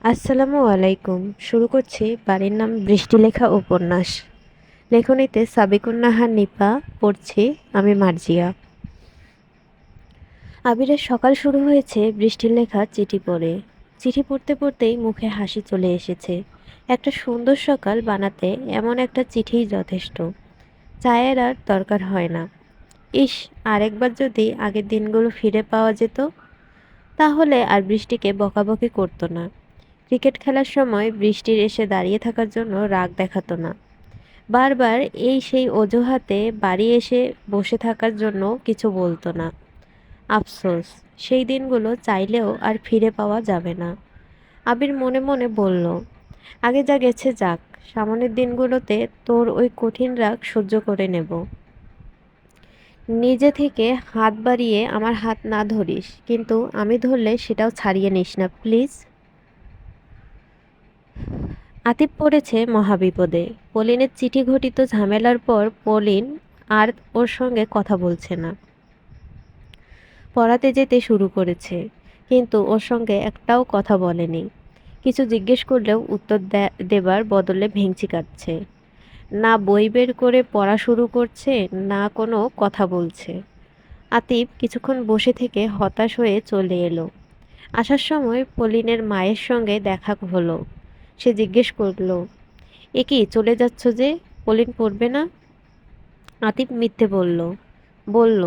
আসসালামু আলাইকুম। শুরু করছি বাড়ির নাম বৃষ্টিলেখা উপন্যাস। লেখনীতে সাবিকুন নাহার নিপা, পড়ছি আমি মার্জিয়া। আবিরের সকাল শুরু হয়েছে বৃষ্টির লেখা চিঠি পড়ে। চিঠি পড়তে পড়তেই মুখে হাসি চলে এসেছে। একটা সুন্দর সকাল বানাতে এমন একটা চিঠিই যথেষ্ট। চায়ের আর দরকার হয় না। ইস, আরেকবার যদি আগের দিনগুলো ফিরে পাওয়া যেত, তাহলে আর বৃষ্টিকে বকাবকি করতো না। ক্রিকেট খেলার সময় বৃষ্টির এসে দাঁড়িয়ে থাকার জন্য রাগ দেখাতো না। বারবার এই সেই অজুহাতে বাড়ি এসে বসে থাকার জন্য কিছু বলতো না। আফসোস, সেই দিনগুলো চাইলেও আর ফিরে পাওয়া যাবে না। আবির মনে মনে বলল, আগে যা গেছে যাক, সামনের দিনগুলোতে তোর ওই কঠিন রাগ সহ্য করে নেব। নিজে থেকে হাত বাড়িয়ে আমার হাত না ধরিস, কিন্তু আমি ধরলে সেটাও ছাড়িয়ে নিস না প্লিজ। আতিফ পড়েছে মহাবিপদে। পলিনের চিঠি ঘটিত ঝামেলার পর পলিন আর ওর সঙ্গে কথা বলছে না। পড়াতে যেতে শুরু করেছে, কিন্তু ওর সঙ্গে একটাও কথা বলেনি। কিছু জিজ্ঞেস করলেও উত্তর দেবার বদলে ভেংচি কাটছে। না বই বের করে পড়া শুরু করছে, না কোনো কথা বলছে। আতিফ কিছুক্ষণ বসে থেকে হতাশ হয়ে চলে এলো। আসার সময় পলিনের মায়ের সঙ্গে দেখা হলো। সে জিজ্ঞেস করলো, এ কি চলে যাচ্ছ যে? পলিন পড়বে না? আতিফ মিথ্যে বলল। বলল,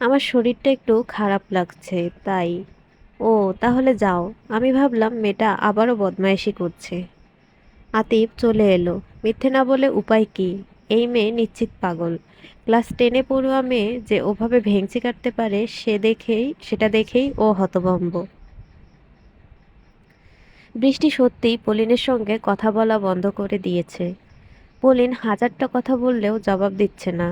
আমার শরীরটা একটু খারাপ লাগছে তাই। ও, তাহলে যাও। আমি ভাবলাম মেয়েটা আবারও বদমায়েশি করছে। আতিফ চলে এলো। মিথ্যে না বলে উপায় কি? এই মেয়ে নিশ্চিত পাগল। ক্লাস 10-এ পড়ুয়া মেয়ে যে ওভাবে ভেংচি কাটতে পারে সেটা দেখেই ও হতভম্ব। বৃষ্টি সত্যিই পলিনের সঙ্গে কথা বলা বন্ধ করে দিয়েছে। পলিন হাজারটা কথা বললেও জবাব দিচ্ছে না।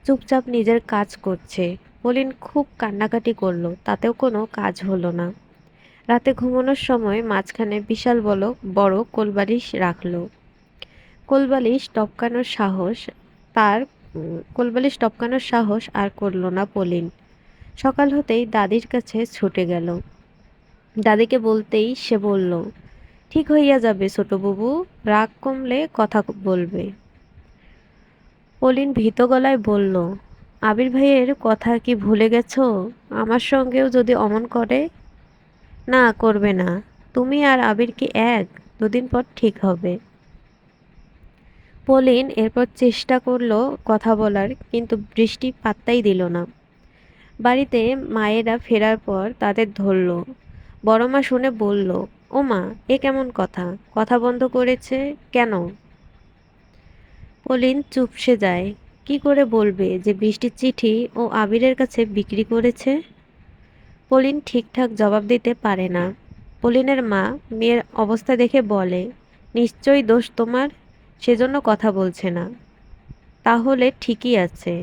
চুপচাপ নিজের কাজ করছে। পলিন খুব কান্নাকাটি করলো, তাতেও কোনো কাজ হলো না। রাতে ঘুমানোর সময় মাঝখানে বিশাল বড় বড় কোলবালিশ রাখলো। কোলবালিশ টপকানোর সাহস তার কোলবালিশ টপকানোর সাহস আর করলো না পলিন। সকাল হতেই দাদির কাছে ছুটে গেল। দাদিকে বলতেই সে বলল, ঠিক হইয়া যাবে ছোট বাবু, রাগ কমলে কথা বলবে। পলিন ভীত গলায় বলল, আবির ভাইয়ের কথা কি ভুলে গেছো? আমার সঙ্গেও যদি অমন করে? না, করবে না। তুমি আর আবির কি এক? দুদিন পর ঠিক হবে। পলিন এরপর চেষ্টা করলো কথা বলার, কিন্তু বৃষ্টি পাত্তাই দিল না। বাড়িতে মায়েরা ফেরার পর তাদের ধরল। বড় মা শুনে বলল, ও মা, এ কেমন কথা? কথা বন্ধ করেছে কেন? পলিন চুপসে যায়। কি করে বলবে যে বৃষ্টির চিঠি ও আবিরের কাছে বিক্রি করেছে? পলিন ঠিকঠাক জবাব দিতে পারে না। পলিনের মা মেয়ের অবস্থা দেখে বলে, নিশ্চয়ই দোষ তোমার, সেজন্য কথা বলছে না। তাহলে ঠিকই আছে,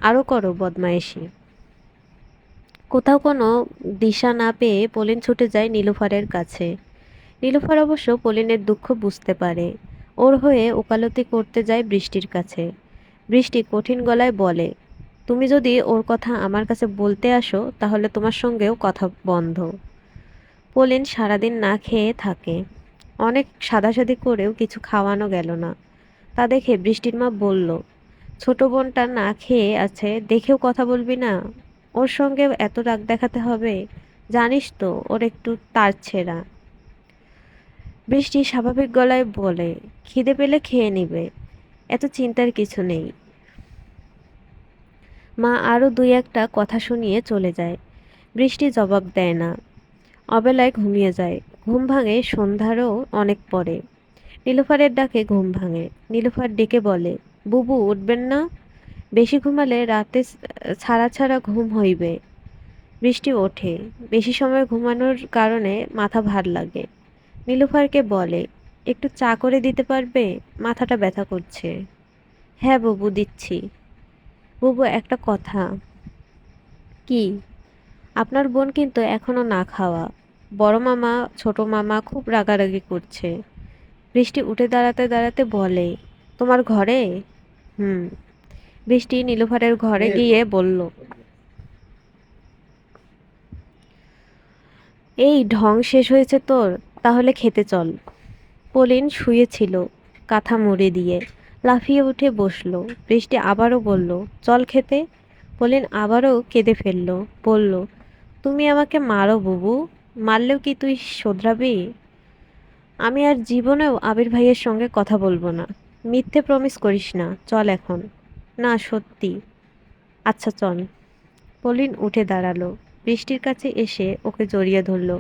আরও করো বদমায়েশি। কোথাও কোনো দিশা না পেয়ে পলিন ছুটে যায় নীলুফারের কাছে। নীলুফার অবশ্য পলিনের দুঃখ বুঝতে পারে। ওর হয়ে ওকালতি করতে যায় বৃষ্টির কাছে। বৃষ্টি কঠিন গলায় বলে, তুমি যদি ওর কথা আমার কাছে বলতে আসো, তাহলে তোমার সঙ্গেও কথা বন্ধ। পলিন সারাদিন না খেয়ে থাকে। অনেক সাধাসাধি করেও কিছু খাওয়ানো গেল না। তা দেখে বৃষ্টির মা বলল, ছোট বোনটা না খেয়ে আছে দেখেও কথা বলবি না? ওর সঙ্গে এত রাগ দেখাতে হবে? জানিস তো ওর একটু তার ছেঁড়া। বৃষ্টি স্বাভাবিক গলায় বলে, খিদে পেলে খেয়ে নিবে, এত চিন্তার কিছু নেই। মা আরও দুই একটা কথা শুনিয়ে চলে যায়। বৃষ্টি জবাব দেয় না। অবেলায় ঘুমিয়ে যায়। ঘুম ভাঙে সন্ধ্যারও অনেক পরে। নীলুফারের ডাকে ঘুম ভাঙে। নীলুফার ডেকে বলে, বুবু উঠবেন না? বেশি ঘুমালে রাতে ছাড়া ছাড়া ঘুম হইবে। বৃষ্টি ওঠে। বেশি সময় ঘুমানোর কারণে মাথা ভার লাগে। নীলুফারকে বলে, একটু চা করে দিতে পারবে? মাথাটা ব্যথা করছে। হ্যাঁ বুবু, দিচ্ছি। বুবু, একটা কথা। কি? আপনার বোন কিন্তু এখনো না খাওয়া। বড় মামা ছোট মামা খুব রাগারাগি করছে। বৃষ্টি উঠে দাঁড়াতে দাঁড়াতে বলে, তোমার ঘরে? হুম। বৃষ্টি নীলুফারের ঘরে গিয়ে বলল, এই ঢং শেষ হয়েছে তোর? তাহলে খেতে চল। পলিন শুয়েছিল কাঁথা মুড়ি দিয়ে, লাফিয়ে উঠে বসলো। বৃষ্টি আবারও বলল, চল খেতে। পলিন আবারও কেঁদে ফেলল, বলল, তুমি আমাকে মারো বুবু, মারলেও কি তুই শোধরাবি? আমি আর জীবনেও আবির ভাইয়ের সঙ্গে কথা বলবো না। মিথ্যে প্রমিস করিস না, চল এখন। না সত্যি। আচ্ছা চল। পলিন উঠে দাঁড়ালো, বৃষ্টির কাছে এসে ওকে জড়িয়ে ধরল।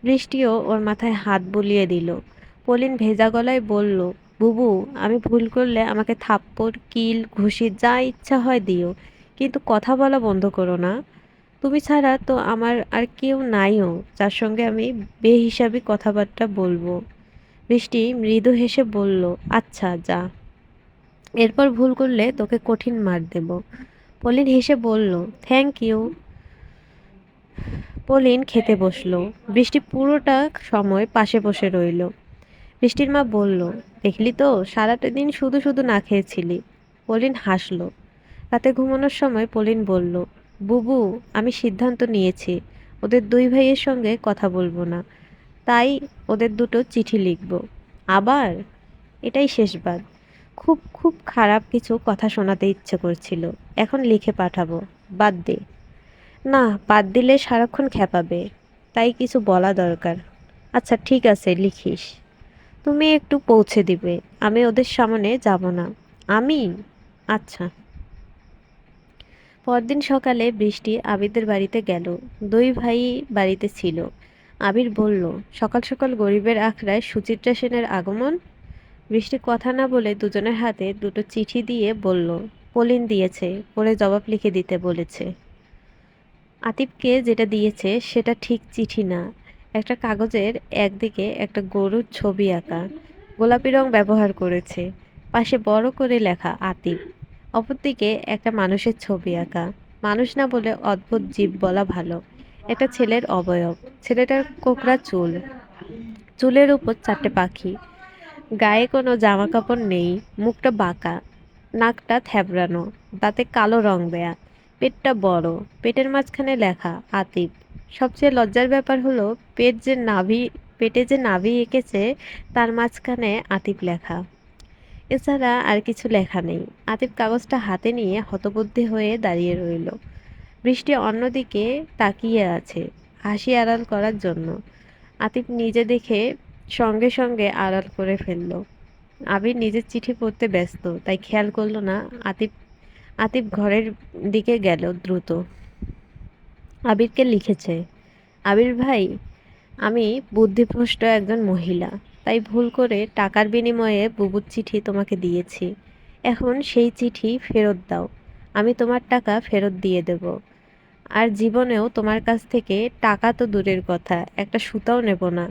বৃষ্টিও ওর মাথায় হাত বুলিয়ে দিল। পলিন ভেজা গলায় বলল, বুবু, আমি ভুল করলে আমাকে থাপ্পড়, কিল, ঘুষি যা ইচ্ছা হয় দিও, কিন্তু কথা বলা বন্ধ করো না। তুমি ছাড়া তো আমার আর কেউ নাইও যার সঙ্গে আমি বেহিসাবি কথাবার্তা বলবো। বৃষ্টি মৃদু হেসে বলল, আচ্ছা যা, এরপর ভুল করলে তোকে কঠিন মার দেব। পলিন হেসে বলল, থ্যাংক ইউ। পলিন খেতে বসলো। বৃষ্টি পুরোটা সময় পাশে বসে রইল। বৃষ্টির মা বলল, দেখলি তো, সারাটা দিন শুধু শুধু না খেয়েছিলি। পলিন হাসলো। রাতে ঘুমানোর সময় পলিন বলল, বুবু, আমি সিদ্ধান্ত নিয়েছি, ওদের দুই ভাইয়ের সঙ্গে কথা বলবো না। তাই ওদের দুটো চিঠি লিখব। আবার? এটাই শেষবার। খুব খুব খারাপ কিছু কথা শোনাতে ইচ্ছে করছিল, এখন লিখে পাঠাবো। বাদ দে। না, বাদ দিলে সারাক্ষণ খেপাবে, তাই কিছু বলা দরকার। আচ্ছা ঠিক আছে, লিখিস। তুমি একটু পৌঁছে দিবে, আমি ওদের সামনে যাব না। আমি? আচ্ছা। পরদিন সকালে বৃষ্টি আবিরদের বাড়িতে গেল। দুই ভাই বাড়িতে ছিল। আবির বলল, সকাল সকাল গরিবের আখড়ায় সুচিত্রা সেনের আগমন। বৃষ্টি কথা না বলে দুজনের হাতে দুটো চিঠি দিয়ে বলল, পলিন দিয়েছে, পরে জবাব লিখে দিতে বলেছে। আতিফকে যেটা দিয়েছে সেটা ঠিক চিঠি না। একটা কাগজের একদিকে একটা গরুর ছবি আঁকা, গোলাপি রং ব্যবহার করেছে, পাশে বড় করে লেখা আতিফ। অপরদিকে একটা মানুষের ছবি আঁকা, মানুষ না বলে অদ্ভুত জীব বলা ভালো। একটা ছেলের অবয়ব, ছেলেটার কোকড়া চুল, চুলের উপর চারটে পাখি, গায়ে কোনো জামা কাপড় নেই, মুখটা বাঁকা, নাকটা থ্যাবড়ানো, দাঁতে কালো রং দেয়া, পেটটা বড়, পেটের মাঝখানে লেখা আতিফ। সবচেয়ে লজ্জার ব্যাপার হলো পেটে যে নাভি এঁকেছে তার মাঝখানে আতিফ লেখা। এছাড়া আর কিছু লেখা নেই। আতিফ কাগজটা হাতে নিয়ে হতবুদ্ধি হয়ে দাঁড়িয়ে রইল। বৃষ্টি অন্যদিকে তাকিয়ে আছে, হাসি আড়াল করার জন্য। আতিফ নিজে দেখে সঙ্গে সঙ্গে আড়াল করে ফেলল। আবির নিজের চিঠি পড়তে ব্যস্ত, তাই খেয়াল করলো না। আতিফ আতিফ ঘরের দিকে গেল দ্রুত। আবিরকে লিখেছে, আবির ভাই, আমি বুদ্ধিভ্রষ্ট একজন মহিলা, তাই ভুল করে টাকার বিনিময়ে বুবুর চিঠি তোমাকে দিয়েছি। এখন সেই চিঠি ফেরত দাও, আমি তোমার টাকা ফেরত দিয়ে দেব। আর জীবনেও তোমার কাছ থেকে টাকা তো দূরের কথা, একটা সুতাও নেব না,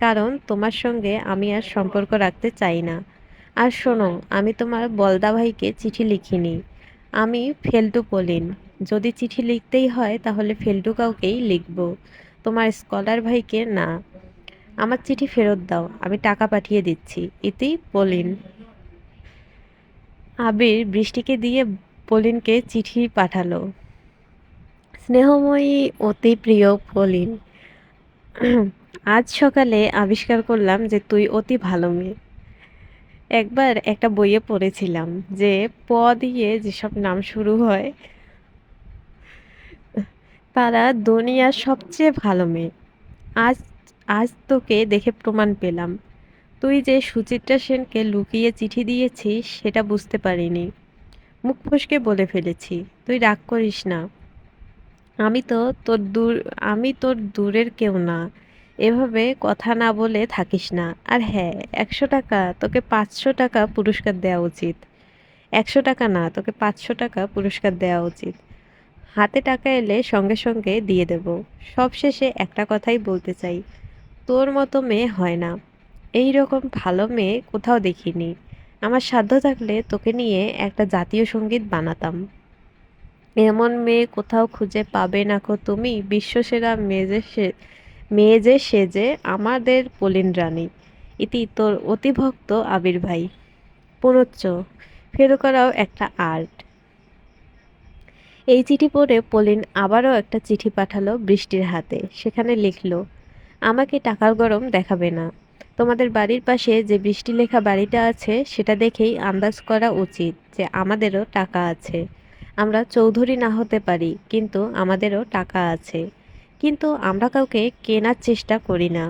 কারণ তোমার সঙ্গে আমি আর সম্পর্ক রাখতে চাই না। আর শোনো, আমি তোমার বলদা ভাইকে চিঠি লিখিনি, আমি ফেলটু পলিন। যদি চিঠি লিখতেই হয় তাহলে ফেলটু কাউকেই লিখব, তোমার স্কলার ভাইকে না। আমার চিঠি ফেরত দাও, আমি টাকা পাঠিয়ে দিচ্ছি। ইতি পলিন। আবির বৃষ্টিকে দিয়ে পলিনকে চিঠি পাঠালো। স্নেহময়ী অতি প্রিয় পলিন, আজ সকালে আবিষ্কার করলাম যে তুই অতি ভালো মেয়ে। একবার একটা বইয়ে পড়েছিলাম যে প দিয়ে যেসব নাম শুরু হয় তারা দুনিয়ার সবচেয়ে ভালো মেয়ে। আজ আজ তোকে দেখে প্রমাণ পেলাম। তুই যে সুচিত্রা সেনকে লুকিয়ে চিঠি দিয়েছিস সেটা বুঝতে পারিনি। মুখ ফসকে বলে ফেলেছি, তুই রাগ করিস না। আমি তো তোর দূর আমি তোর দূরের কেউ না। এভাবে কথা না বলে থাকিস না। আর হ্যাঁ, 100 টাকা, তোকে 500 টাকা পুরস্কার দেওয়া উচিত। 100 টাকা না, তোকে 500 টাকা পুরস্কার দেওয়া উচিত। হাতে টাকা এলে সঙ্গে সঙ্গে দিয়ে দেব। সবশেষে একটা কথাই বলতে চাই, তোর মতো মেয়ে হয় না। এই রকম ভালো মেয়ে কোথাও দেখিনি। আমার সাধ্য থাকলে তোকে নিয়ে একটা জাতীয় সঙ্গীত বানাতাম। এমন মেয়ে কোথাও খুঁজে পাবে না কো তুমি, বিশ্বসেরা মেয়ে যে সেজে আমাদের পলিন রানী। ইতি তোর অতিভক্ত আবির ভাই। পুনশ্চ ফেরো করাও একটা আর্ট। এই চিঠি পড়ে পলিন আবারও একটা চিঠি পাঠালো বৃষ্টির হাতে। সেখানে লিখল, আমাকে টাকার গরম দেখাবে না। তোমাদের বাড়ির পাশে যে বৃষ্টি লেখা বাড়িটা আছে সেটা দেখেই আন্দাজ করা উচিত যে আমাদেরও টাকা আছে। আমরা চৌধুরী না হতে পারি, কিন্তু আমাদেরও টাকা আছে। কিন্তু আমরা কাউকে কেনার চেষ্টা করি না।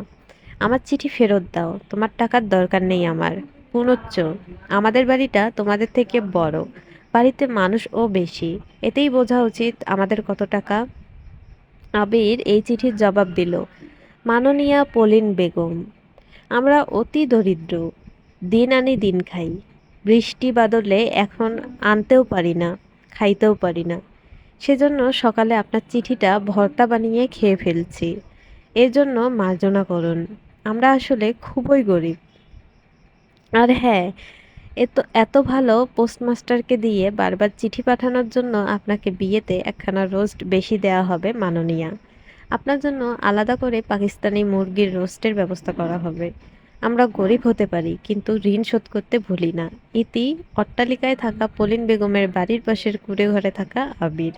আমার চিঠি ফেরত দাও, তোমার টাকার দরকার নেই আমার। পুনচ্চ, আমাদের বাড়িটা তোমাদের থেকে বড়, বাড়িতে মানুষও বেশি, এতেই বোঝা উচিত আমাদের কত টাকা। আবির এই চিঠির জবাব দিল, মাননীয়া পলিন বেগম, আমরা অতি দরিদ্র, দিন আনি দিন খাই। বৃষ্টি বাদলে এখন আনতেও পারি না, খাইতেও পারি না। সেজন্য সকালে আপনার চিঠিটা ভর্তা বানিয়ে খেয়ে ফেলছি। এর জন্য মার্জনা করুন। আমরা আসলে খুবই গরিব। আর হ্যাঁ, এত ভালো পোস্টমাস্টারকে দিয়ে বারবার চিঠি পাঠানোর জন্য আপনাকে বিয়েতে একখানা রোস্ট বেশি দেওয়া হবে মাননীয়া। আপনার জন্য আলাদা করে পাকিস্তানি মুরগির রোস্টের ব্যবস্থা করা হবে। আমরা গরিব হতে পারি, কিন্তু ঋণ শোধ করতে ভুলি না। ইতি অট্টালিকায় থাকা পলিন বেগমের বাড়ির পাশের কুঁড়ে ঘরে থাকা আবির।